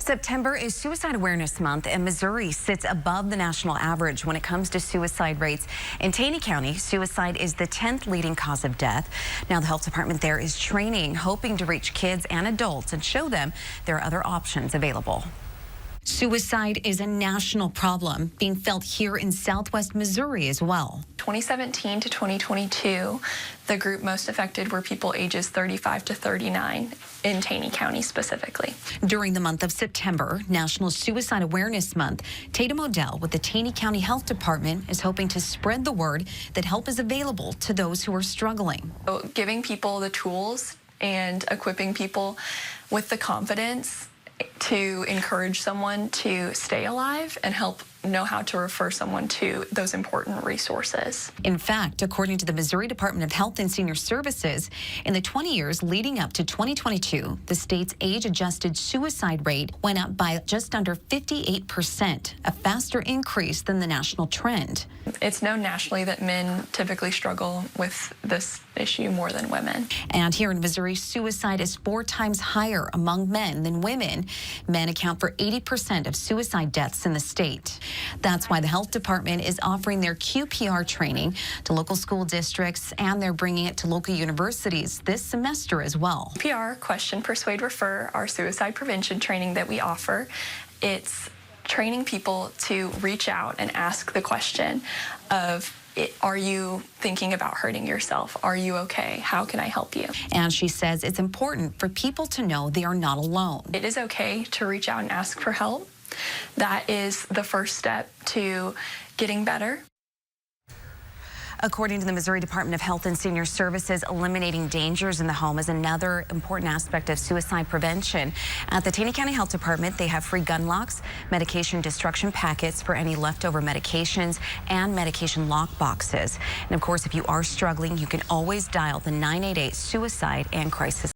September is Suicide Awareness Month, and Missouri sits above the national average when it comes to suicide rates. In Taney County, suicide is the 10th leading cause of death. Now, the health department there is training, hoping to reach kids and adults and show them there are other options available. Suicide is a national problem being felt here in southwest Missouri as well. 2017 to 2022, the group most affected were people ages 35 to 39 in Taney County specifically. During the month of September, National Suicide Awareness Month, Tatum Odell with the Taney County Health Department is hoping to spread the word that help is available to those who are struggling. So giving people the tools and equipping people with the confidence to encourage someone to stay alive and help know how to refer someone to those important resources. In fact, according to the Missouri Department of Health and Senior Services, in the 20 years leading up to 2022, the state's age-adjusted suicide rate went up by just under 58%, a faster increase than the national trend. It's known nationally that men typically struggle with this issue more than women. And here in Missouri, suicide is 4 times higher among men than women. Men account for 80% of suicide deaths in the state. That's why the health department is offering their QPR training to local school districts, and they're bringing it to local universities this semester as well. QPR, Question, Persuade, Refer, our suicide prevention training that we offer. It's training people to reach out and ask the question of, are you thinking about hurting yourself? Are you okay? How can I help you? And she says it's important for people to know they are not alone. It is okay to reach out and ask for help. That is the first step to getting better. According to the Missouri Department of Health and Senior Services, eliminating dangers in the home is another important aspect of suicide prevention. At the Taney County Health Department, they have free gun locks, medication destruction packets for any leftover medications, and medication lock boxes. And of course, if you are struggling, you can always dial the 988 Suicide and Crisis